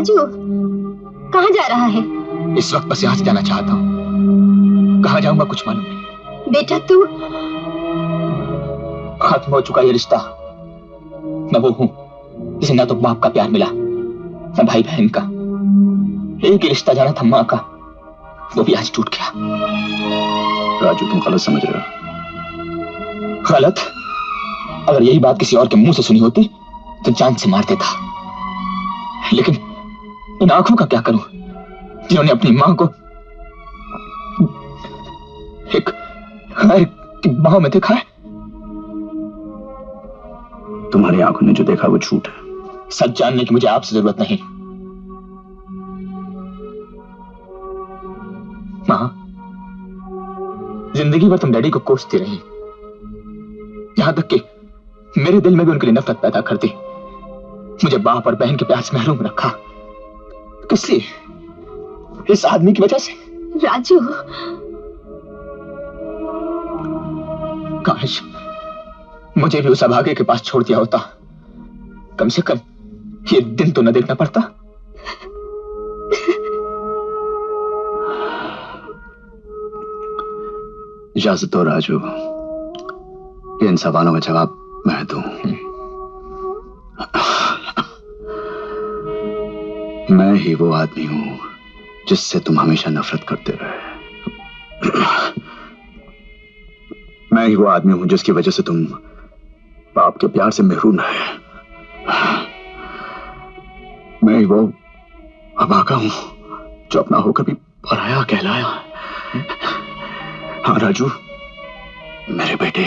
राजू, कहाँ जा रहा है? इस वक्त बस यहाँ से जाना चाहता हूँ। कहाँ जाऊंगा कुछ मालूम नहीं। बेटा तू? खत्म हो चुका ये रिश्ता। मैं वो हूँ जिसे ना तो बाप का प्यार मिला, ना भाई बहन का। एक ही रिश्ता जाना था माँ का, वो भी आज टूट गया। राजू, तुम गलत समझ रहे हो। गलत? अगर यही बात किसी और के मुंह से सुनी होती तो जान से मार देता। लेकिन इन आंखों का क्या करूं जिन्होंने अपनी मां को एक गैर की बाहों में देखा है। तुम्हारी आंखों ने जो देखा वो झूठ है। सच जानने की मुझे आपसे जरूरत नहीं। मां, जिंदगी भर तुम डैडी को कोसती रही, यहां तक कि मेरे दिल में भी उनके लिए नफरत पैदा कर दी। मुझे बाप और बहन के प्यार से महरूम रखा। किस लिए? इस आदमी की वजह से। राजू, काश मुझे भी उस अभागे के पास छोड़ दिया होता। कम से कम ये दिन तो न देखना पड़ता। इजाजत दो राजू, इन सवालों का जवाब मैं दूं। मैं ही वो आदमी हूं जिससे तुम हमेशा नफरत करते रहे। मैं ही वो आदमी हूं जिसकी वजह से तुम बाप के प्यार से महरूम रहे। मैं ही वो अभागा हूं जो अपना होकर भी पराया कहलाया। हाँ राजू, मेरे बेटे,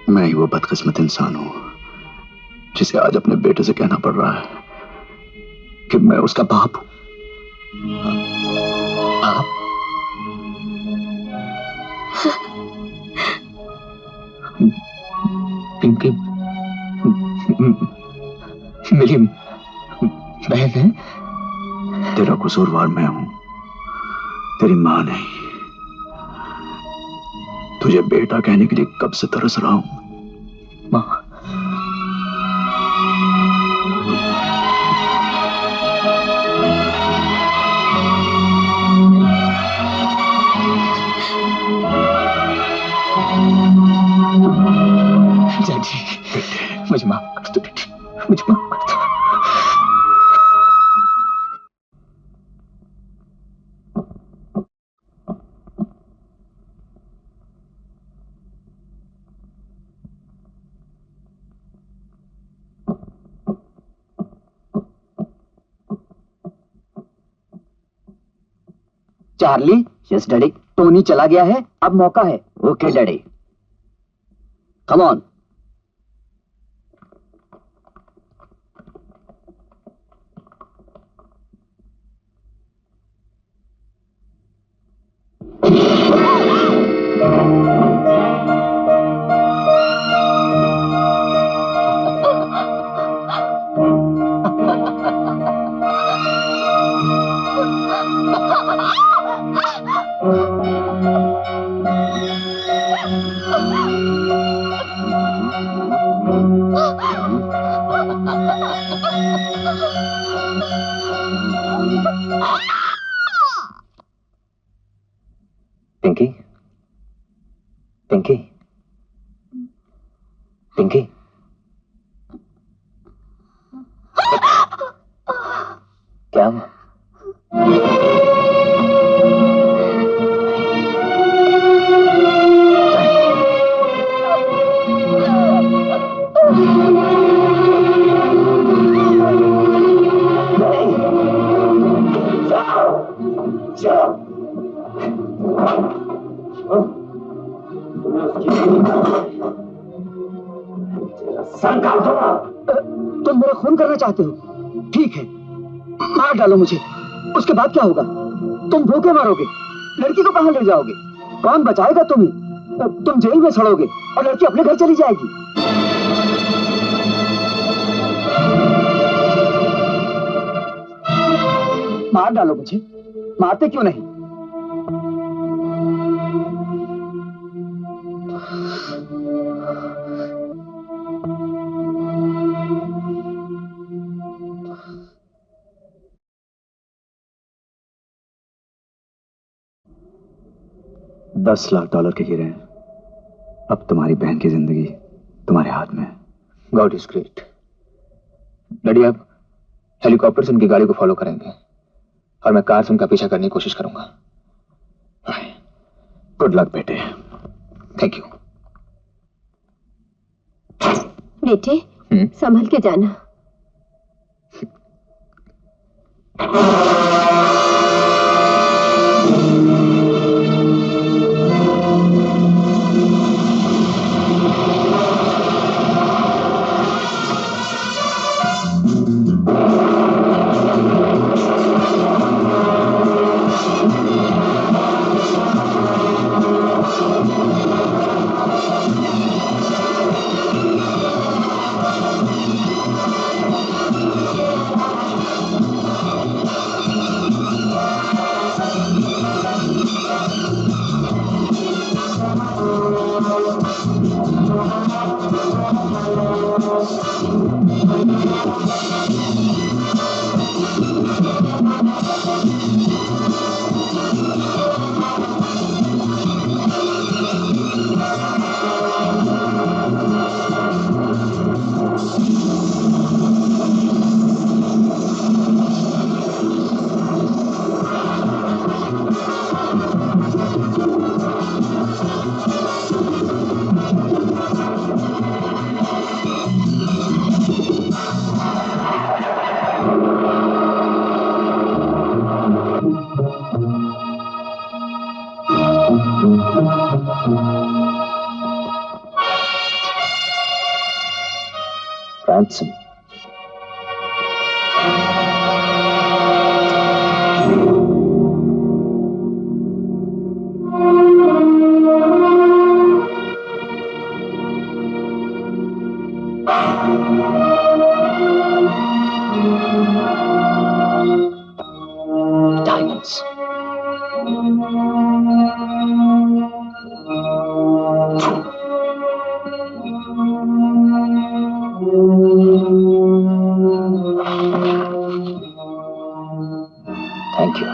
मैं ही वो बदकिस्मत इंसान हूं जिसे आज अपने बेटे से कहना पड़ रहा है कि मैं उसका बाप हूं। आप? पिंकी मेरी बहन है? तेरा कसूरवार मैं हूं, तेरी मां नहीं। तुझे बेटा कहने के लिए कब से तरस रहा हूं। मां, मुझे माफ कर दो बेटी, मुझे माफ कर दो। चार्ली। Yes daddy. टोनी चला गया है, अब मौका है। Okay daddy, come on. Pinky, Pinky, Pinky, क्या हुआ? तुम मेरा खून करना चाहते हो? ठीक है, मार डालो मुझे, उसके बाद क्या होगा? तुम भूखे मारोगे, लड़की को कहां ले जाओगे? कौन बचाएगा तुम्हें? तुम जेल में सड़ोगे और लड़की अपने घर चली जाएगी। मार डालो मुझे, मारते क्यों नहीं? 10 लाख डॉलर के हीरे हैं। अब तुम्हारी बहन की जिंदगी तुम्हारे हाथ में है। God is great. डैडी आप हेलीकॉप्टर से उनकी गाड़ी को फॉलो करेंगे और मैं कार से उनका पीछा करने की कोशिश करूंगा। गुड लक बेटे। Thank you. बेटे संभल के जाना। Ransom. Diamonds. Thank you.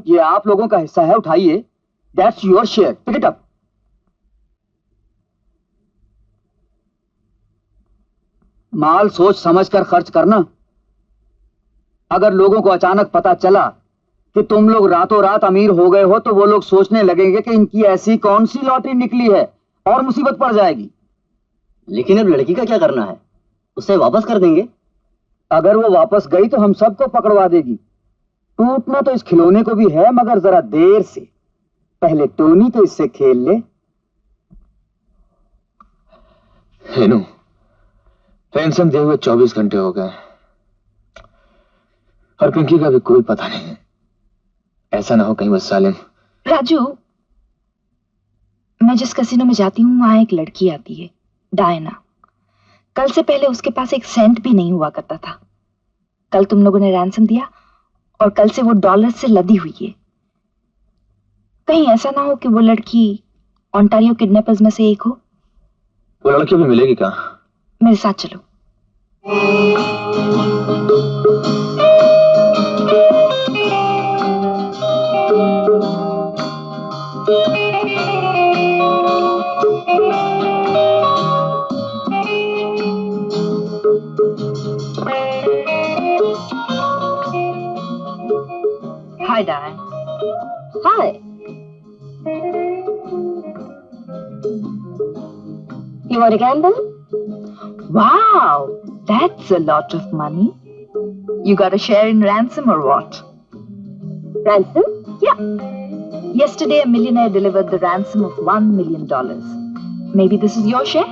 ये आप लोगों का हिस्सा है, उठाइए। That's your share, pick it up. माल सोच समझ कर खर्च करना। अगर लोगों को अचानक पता चला कि तुम लोग रातों रात अमीर हो गए हो तो वो लोग सोचने लगेंगे कि इनकी ऐसी कौन सी लॉटरी निकली है और मुसीबत पड़ जाएगी। लेकिन अब लड़की का क्या करना है? उसे वापस कर देंगे। अगर वो वापस गई तो हम सबको पकड़वा देगी। टूटना तो इस खिलौने को भी है, मगर जरा देर से। पहले टोनी तो इससे खेल ले। हेनू, रैंसम दिए हुए 24 घंटे हो गए और पिंकी का भी कोई पता नहीं है। ऐसा ना हो कहीं वो सालिम राजू, मैं जिस कैसीनो में जाती हूँ वहां एक लड़की आती है, डायना। कल से पहले उसके पास एक सेंट भी नहीं हुआ करता था। कल तुम लोगों ने रैंसम दिया और कल से वो डॉलर से लदी हुई है। कहीं ऐसा ना हो कि वो लड़की ओंटारियो किडनैपर्स में से एक हो। वो लड़की भी मिलेगी कहाँ? मेरे साथ चलो। Hi, Diane. Hi. You want to gamble? Wow, that's a lot of money. You got a share in ransom or what? Ransom? Yeah. Yesterday, a millionaire delivered the ransom of $1 million. Maybe this is your share?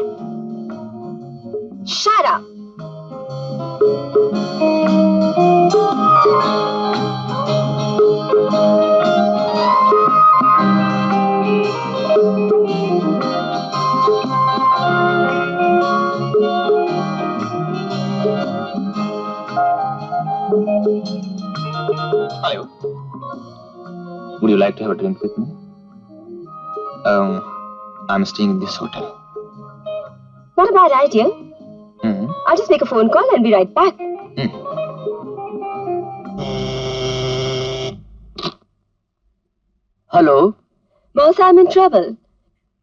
Shut up. Hello. Would you like to have a drink with me? I'm staying in this hotel. Not a bad idea. Mm-hmm. I'll just make a phone call and be right back. Hello. Boss, I'm in trouble.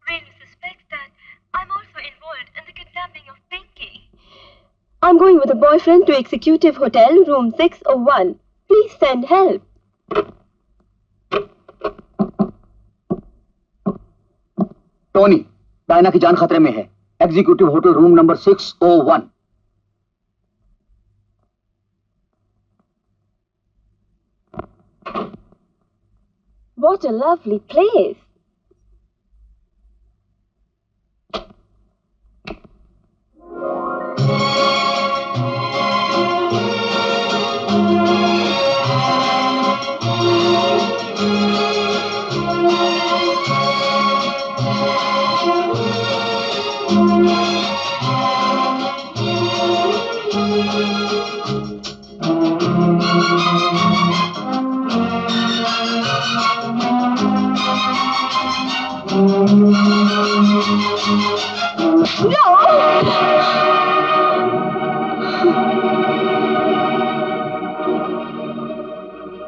Rin suspects that I'm also involved in the kidnapping of Pinky. I'm going with a boyfriend to Executive Hotel, room 601. Please send help. Tony, Diana की जान खतरे में है। Executive hotel room number 601। What a lovely place.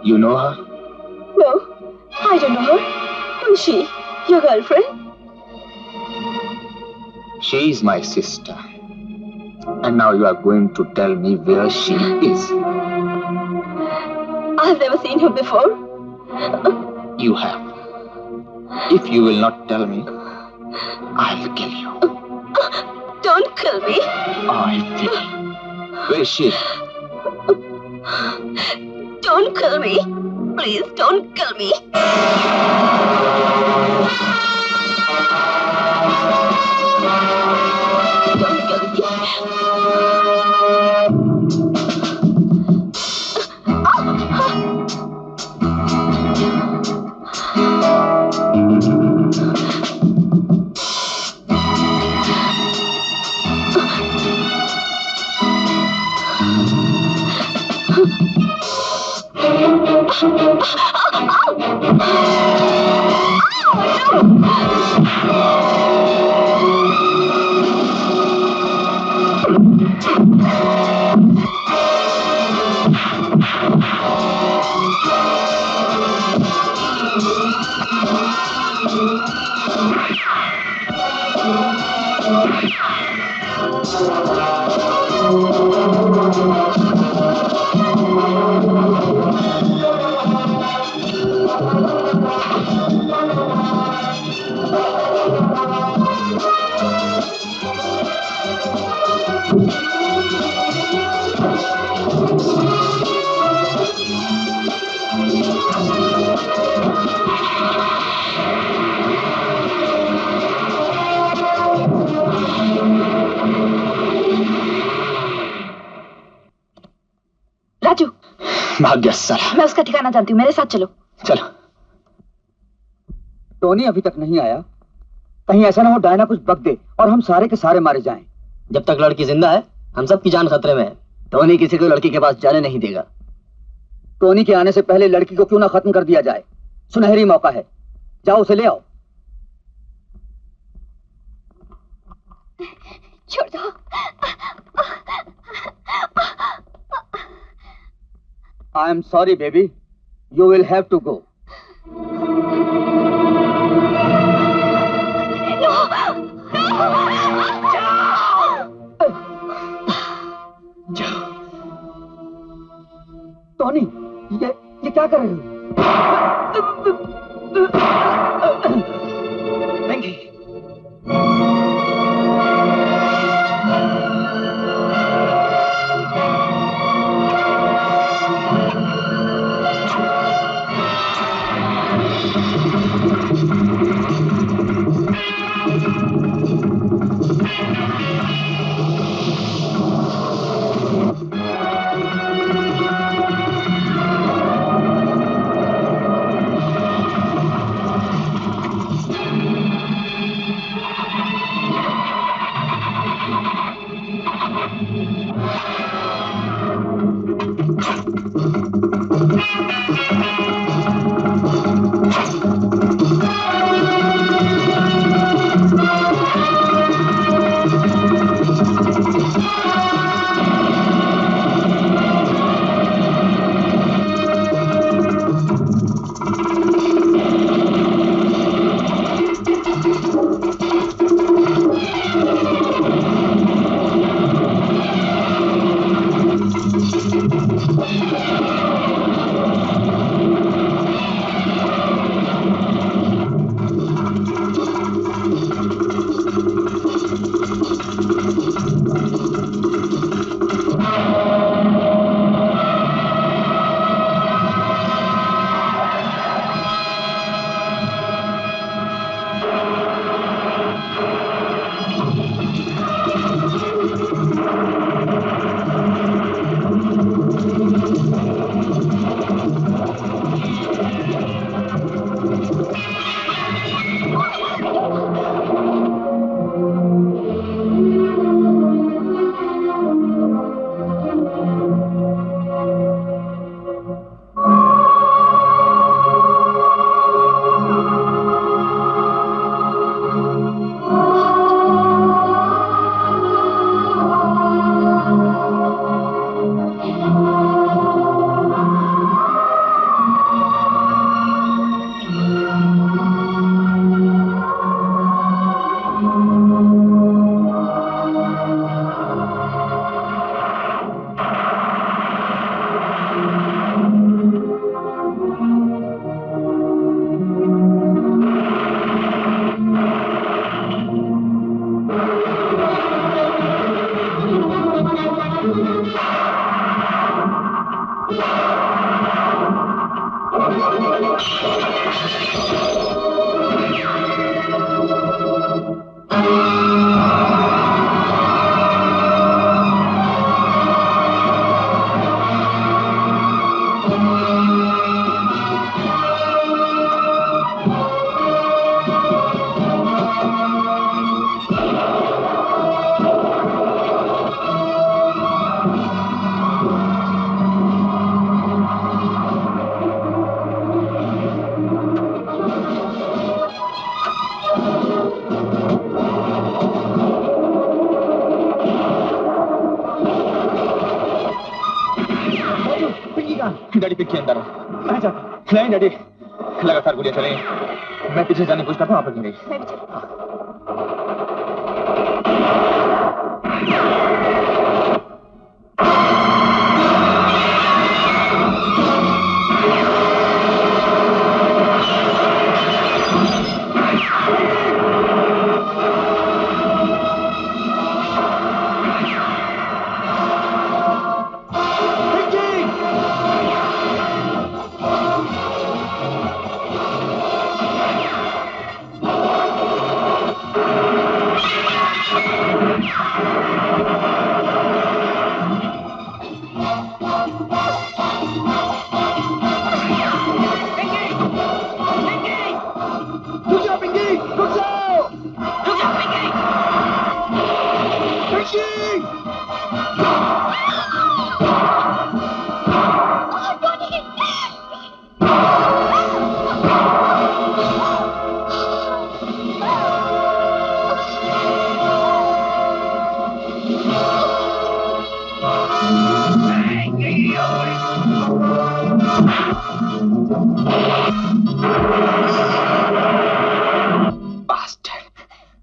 You know her? No, I don't know her. Who is she? Your girlfriend? She is my sister. And now you are going to tell me where she is. I've never seen her before. You have. If you will not tell me, I'll kill you. Don't kill me. I will. Where is she? Don't kill me. Please don't kill me. Don't kill me. Raju, भाग गया साला। मैं उसका ठिकाना जानती हूँ, मेरे साथ चलो। चलो। टोनी अभी तक नहीं आया। कहीं ऐसा ना हो डायना कुछ बक दे और हम सारे के सारे मारे जाएं। जब तक लड़की जिंदा है हम सब की जान खतरे में है। टोनी किसी को लड़की के पास जाने नहीं देगा। टोनी के आने से पहले लड़की को क्यों ना खत्म कर दिया जाए। सुनहरी मौका है, जाओ उसे ले आओ। छोड़ दो। I am sorry baby, you will have to go. Tony, ये क्या कर रहे हो? वेंकी, डैडी पिक के अंदर हो। मैं जाता। नहीं डैडी, लगातार गोलियां चलेंगी। मैं पीछे जाने की कोशिश करता हूँ, आप गिर गई। मैं भी चलती हूँ।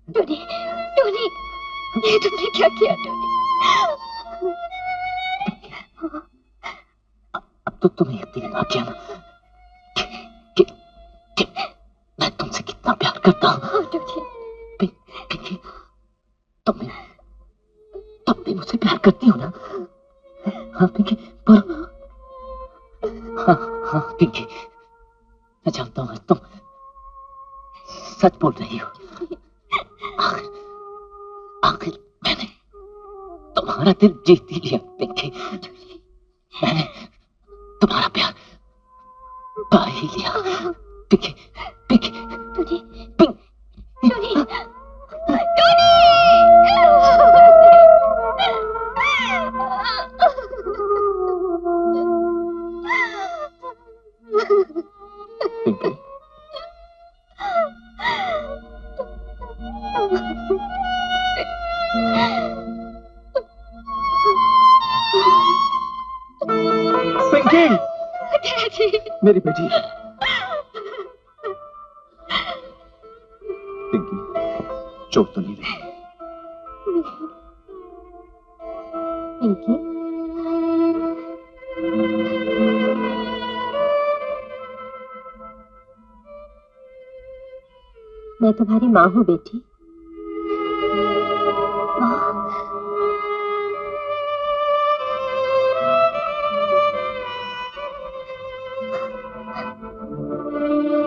टोनी, टोनी, ये तुमने क्या किया टोनी? अब तो तुम्हें यकीन आ गया ना कि मैं तुमसे कितना प्यार करता हूँ। पिंकी, तुम भी मुझसे प्यार करती हो ना? हाँ पिंकी, बोलो। हाँ पिंकी, मैं जानता हूँ तुम सच बोल रही हो। आखिर मैंने तुम्हारा दिल जीत ही लिया पिंकी। मैंने तुम्हारा प्यार पा ही लिया Pinky. Pinky, Tony, Pinky, Tony, Tony! Pinky, Pinky, मेरी बेटी। पिंकी, चोट तो नहीं रही? पिंकी, मैं तुम्हारी माँ हूँ बेटी।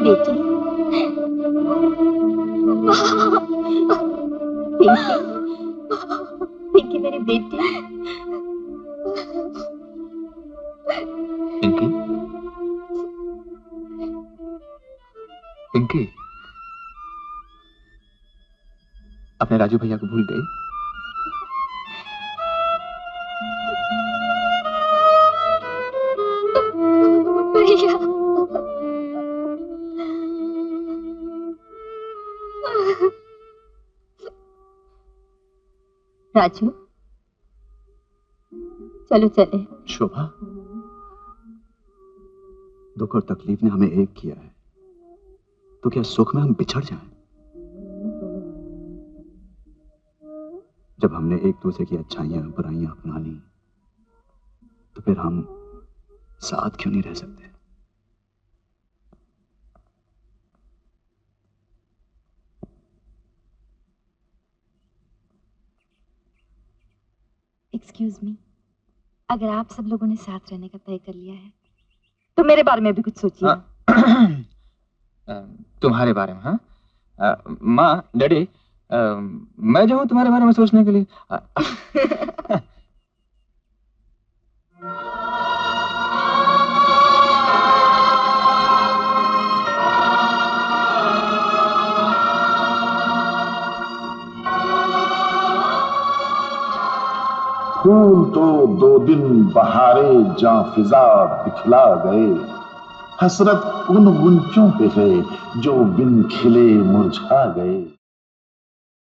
बेटी, पिंकी, पिंकी मेरी बेटी। पिंकी, पिंकी, अपने राजू भैया को भूल गई? भैया, राजू, चलो चले। शोभा, दुख और तकलीफ ने हमें एक किया है, तो क्या सुख में हम बिछड़ जाएं? जब हमने एक दूसरे की अच्छाइयां बुराइयां अपना ली, तो फिर हम साथ क्यों नहीं रह सकते? एक्सक्यूज मी, अगर आप सब लोगों ने साथ रहने का तय कर लिया है तो मेरे बारे में भी कुछ सोचिए। तुम्हारे बारे में? हाँ माँ, डैडी, मैं जो हूँ तुम्हारे बारे में सोचने के लिए। फूल तो 2 दिन बहारे जां फिजा दिखला गए, हसरत उन गुंचों पे है जो बिन खिले मुरझा गए।